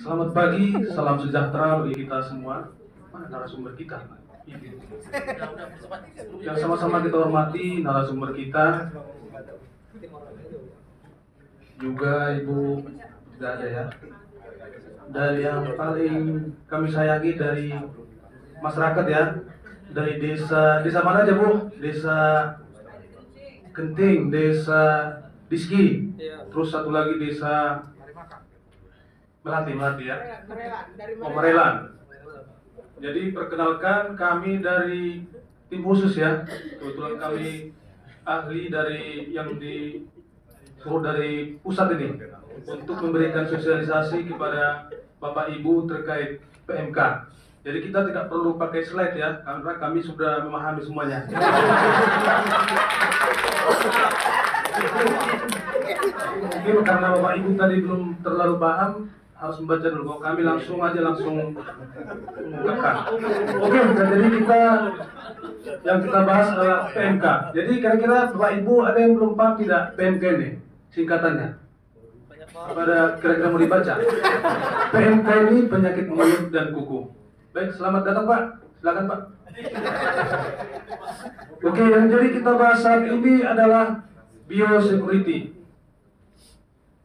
Selamat pagi, salam sejahtera bagi kita semua. Mana narasumber kita? Yang sama-sama kita hormati narasumber kita, juga Ibu tidak ada ya. Dan yang paling kami sayangi dari masyarakat ya, dari desa mana aja Bu? Desa Genting, desa Diski, terus satu lagi desa Melati ya. Merelan. Jadi perkenalkan, kami dari tim khusus ya. Kebetulan kami ahli dari yang disuruh dari pusat ini untuk memberikan sosialisasi kepada Bapak Ibu terkait PMK. Jadi kita tidak perlu pakai slide ya, karena kami sudah memahami semuanya. Mungkin karena Bapak Ibu tadi belum terlalu paham, harus membaca dulu. Kami langsung mengungkapkan. Oke, jadi yang kita bahas adalah PMK. Jadi kira-kira Bapak Ibu ada yang belum paham tidak PMK ini? Singkatannya. Pada kira-kira mau dibaca. PMK ini penyakit mulut dan kuku. Baik, selamat datang Pak. Silakan Pak. Oke, yang jadi kita bahas saat ini adalah biosecurity.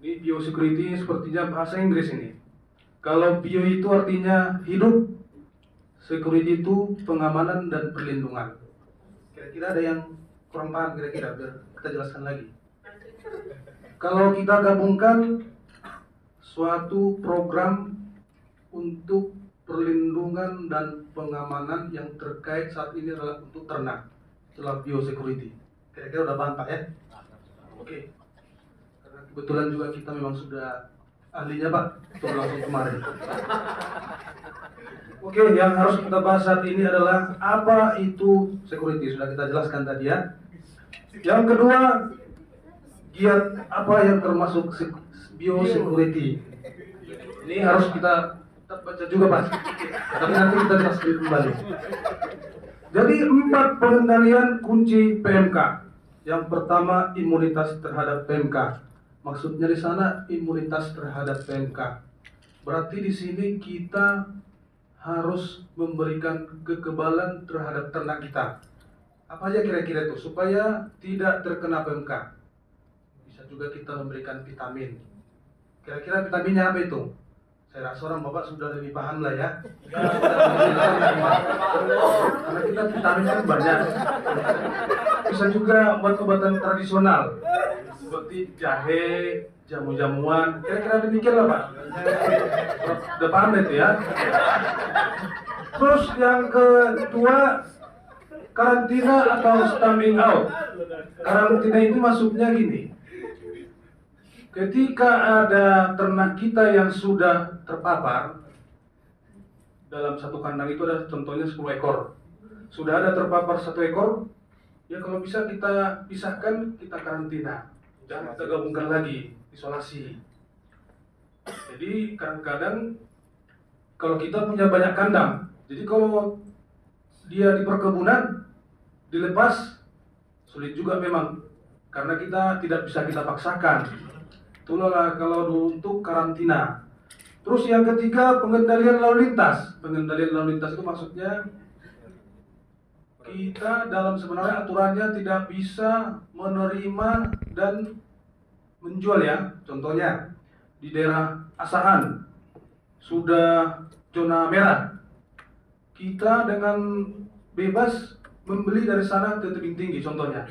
Ini biosecurity sepertinya bahasa Inggris ini. Kalau bio itu artinya hidup, security itu pengamanan dan perlindungan. Kira-kira ada yang kurang paham kira-kira, biar kita jelaskan lagi. Kalau kita gabungkan suatu program untuk perlindungan dan pengamanan yang terkait saat ini adalah untuk ternak, itulah biosecurity. Kira-kira udah paham Pak ya? Oke. Kebetulan juga kita memang sudah ahlinya Pak, untuk langsung kemarin. Oke, yang harus kita bahas saat ini adalah apa itu security, sudah kita jelaskan tadi ya. Yang kedua, giat apa yang termasuk biosecurity. Ini harus kita baca juga Pak, tapi nanti kita jelaskan kembali. Jadi 4 pengendalian kunci PMK. Yang pertama, imunitas terhadap PMK. Maksudnya di sana imunitas terhadap PMK. Berarti di sini kita harus memberikan kekebalan terhadap ternak kita. Apa aja kira-kira itu supaya tidak terkena PMK? Bisa juga kita memberikan vitamin. Kira-kira vitaminnya apa itu? Saya rasa orang Bapak sudah lebih paham lah ya. Karena kita vitaminnya banyak. Bisa juga obat-obatan tradisional seperti jahe, jamu-jamuan, kira-kira demikian lah Pak. Udah paham itu ya. Terus yang kedua, karantina atau stamping out. Karantina itu maksudnya gini. Ketika ada ternak kita yang sudah terpapar, dalam satu kandang itu ada contohnya 10 ekor. Sudah ada terpapar 1 ekor, ya kalau bisa kita pisahkan, kita karantina. Jangan kita gabungkan lagi, isolasi. Jadi kadang-kadang kalau kita punya banyak kandang, jadi kalau dia di perkebunan dilepas, sulit juga memang, karena kita tidak bisa kita paksakan. Itulah kalau untuk karantina. Terus yang ketiga, pengendalian lalu lintas. Pengendalian lalu lintas itu maksudnya kita dalam sebenarnya aturannya tidak bisa menerima dan menjual ya. Contohnya di daerah Asahan sudah zona merah, kita dengan bebas membeli dari sana ke tebing tinggi contohnya.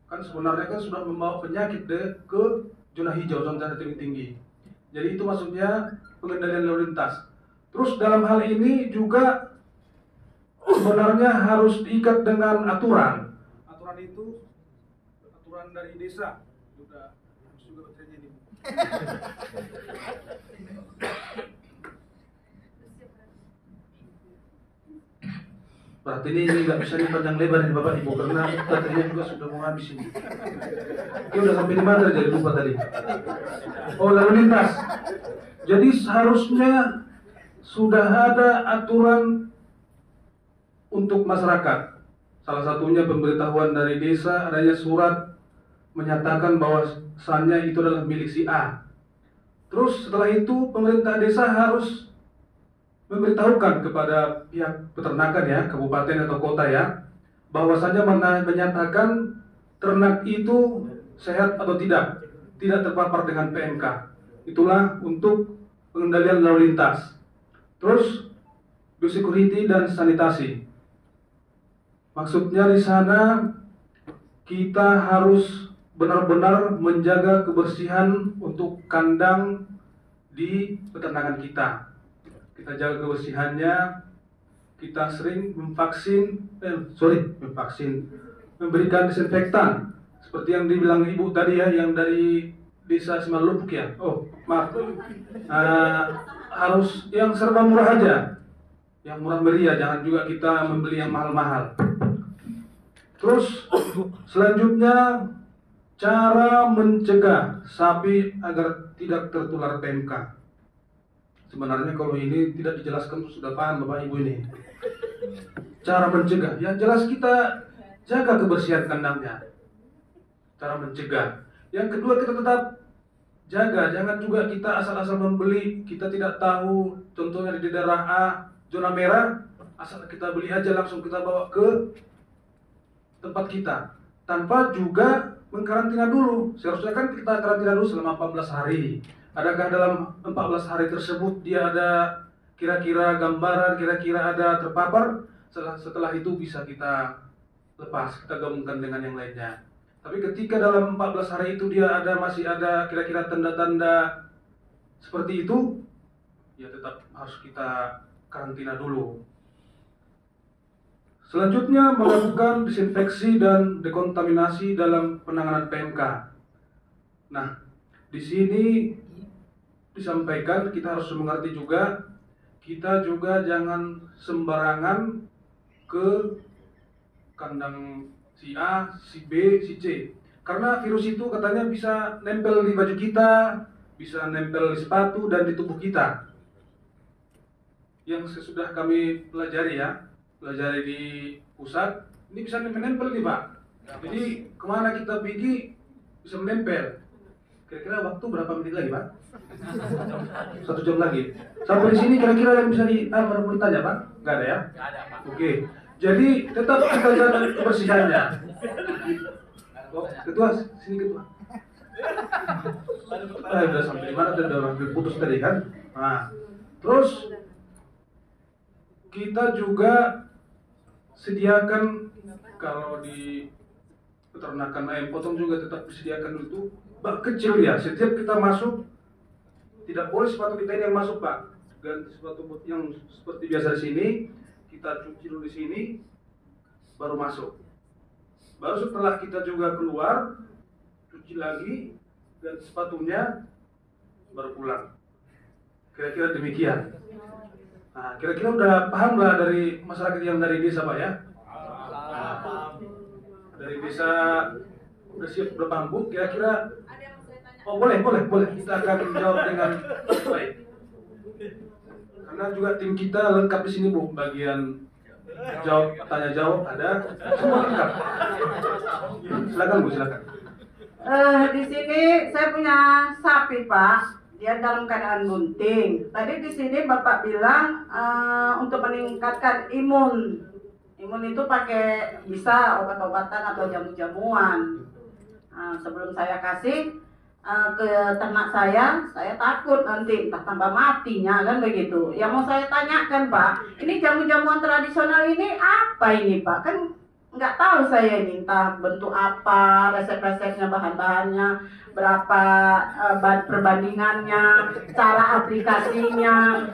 Kan sebenarnya kan sudah membawa penyakit ke zona hijau, zona tebing tinggi. Jadi itu maksudnya pengendalian lalu lintas. Terus dalam hal ini juga sebenarnya harus diikat dengan aturan. Aturan itu aturan dari desa. Juga baterainya ini. Berarti ini nggak bisa dipanjang lebar nih Bapak Ibu karena baterainya juga sudah mau habis ini. Oke, udah sampai di mana jadi lupa tadi. Oh, lalu lintas. Jadi seharusnya sudah ada aturan untuk masyarakat. Salah satunya pemberitahuan dari desa, adanya surat menyatakan bahwasannya itu adalah milik si A. Terus setelah itu pemerintah desa harus memberitahukan kepada pihak peternakan ya, kabupaten atau kota ya, bahwasanya menyatakan ternak itu sehat atau tidak terpapar dengan PMK. Itulah untuk pengendalian lalu lintas. Terus biosecurity dan sanitasi. Maksudnya di sana kita harus benar-benar menjaga kebersihan untuk kandang di peternakan kita. Kita jaga kebersihannya, kita sering memberikan disinfektan seperti yang dibilang ibu tadi ya, yang dari desa Simalupuk ya. Oh maaf, harus yang serba murah aja, yang murah meriah, jangan juga kita membeli yang mahal-mahal. Terus selanjutnya cara mencegah sapi agar tidak tertular PMK. Sebenarnya kalau ini tidak dijelaskan sudah paham Bapak Ibu ini. Cara mencegah, ya jelas kita jaga kebersihan kandangnya. Cara mencegah. Yang kedua kita tetap jaga, jangan juga kita asal-asal membeli, kita tidak tahu, contohnya di daerah A, zona merah, asal kita beli aja langsung kita bawa ke tempat kita, tanpa juga mengkarantina dulu. Seharusnya kan kita karantina dulu selama 14 hari. Adakah dalam 14 hari tersebut dia ada kira-kira gambaran, kira-kira ada terpapar? Setelah itu bisa kita lepas, kita gabungkan dengan yang lainnya. Tapi ketika dalam 14 hari itu dia masih ada kira-kira tanda-tanda seperti itu, ya tetap harus kita karantina dulu. Selanjutnya melakukan disinfeksi dan dekontaminasi dalam penanganan PMK. Nah, di sini disampaikan kita harus mengerti juga, kita juga jangan sembarangan ke kandang si A, si B, si C. Karena virus itu katanya bisa nempel di baju kita, bisa nempel di sepatu dan di tubuh kita. Yang sesudah kami pelajari di pusat, ini bisa nempel nih Pak. Jadi kemana kita pergi bisa menempel. Kira-kira waktu berapa menit lagi Pak? 1 jam lagi. Sampai di sini kira-kira yang bisa bertanya Pak? Nggak ada ya? Nggak ada Pak. Oke. Jadi tetap kita jaga kebersihannya. Oh, ketua, sini ketua. Udah sampai mana? Udah hampir putus tadi kan? Nah, terus kita juga sediakan kalau di peternakan ayam potong juga tetap disediakan itu bak kecil ya. Setiap kita masuk tidak boleh sepatu kita ini yang masuk Pak. Ganti sepatu yang seperti biasa di sini, kita cuci dulu di sini, baru masuk. Baru setelah kita juga keluar, cuci lagi dan sepatunya, baru pulang. Kira-kira demikian. Nah, kira-kira udah paham lah dari masyarakat yang dari desa Pak ya? Nah, dari desa udah siap, udah paham Bu, kira-kira. Oh boleh, kita akan jawab dengan baik. Karena juga tim kita lengkap di sini Bu, bagian tanya jawab ada, semua lengkap. Silakan Bu, silakan. Di sini saya punya sapi Pak, dia dalam keadaan bunting. Tadi di sini Bapak bilang untuk meningkatkan imun. Imun itu pakai bisa obat-obatan atau jamu-jamuan. Sebelum saya kasih ke ternak saya takut nanti entah tambah matinya kan begitu. Yang mau saya tanyakan Pak, ini jamu-jamuan tradisional ini apa ini Pak? Kan nggak tahu saya ini entah bentuk apa, resep-resepnya, bahan-bahannya, berapa perbandingannya, cara aplikasinya.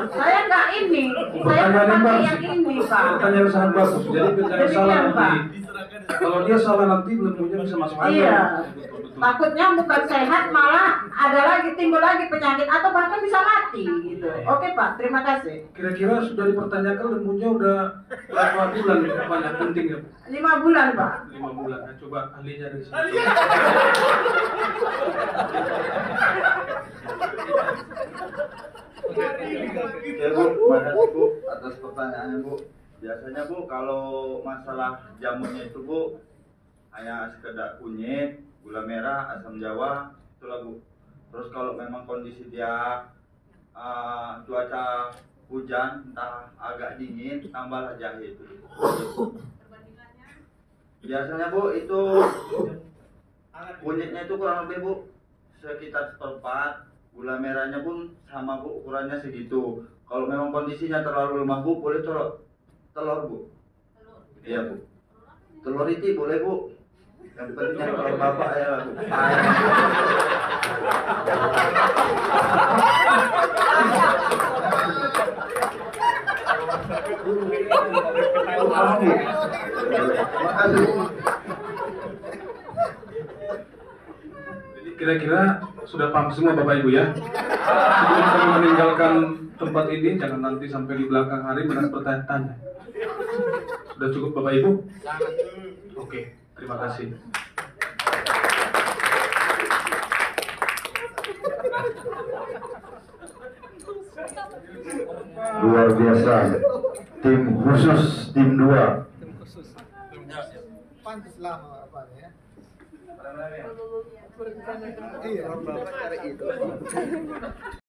Saya nggak ini, saya pakai yang ini Pak. Pertanyaan sangat bagus. Jadi jangan salah nanti. Kalau dia salah nanti ilmunya bisa masuk aja. Iya. Takutnya bukan sehat malah ada lagi timbul lagi penyakit atau bahkan bisa mati gitu. Oke Pak, terima kasih. Kira-kira sudah dipertanyakan ilmunya udah berapa bulan banyak penting ya? 5 bulan Pak. 5 bulan. Nah, coba ahlinya dari sini. Ya Bu, makasih Bu atas pertanyaannya Bu. Biasanya Bu kalau masalah jamunya itu Bu hanya sekedar kunyit, gula merah, asam jawa, itulah Bu. Terus kalau memang kondisi dia cuaca hujan, entah agak dingin, tambahlah jahe itu. Biasanya Bu, itu kunyitnya itu kurang lebih Bu sekitar seperempat, gula merahnya pun sama Bu, ukurannya segitu. Kalau memang kondisinya terlalu lemah Bu, boleh telur Bu. Iya Bu. Telur itu boleh Bu. Yang penting kalau bapak ya Bu. Jadi kira-kira sudah paham semua Bapak Ibu ya. Sebelum kami meninggalkan tempat ini, jangan nanti sampai di belakang hari banyak bertanya-tanya. Sudah cukup Bapak Ibu? Oke, terima kasih. Luar biasa. Tim khusus tim 2. Pantas lama apa ya? Iya. Iya.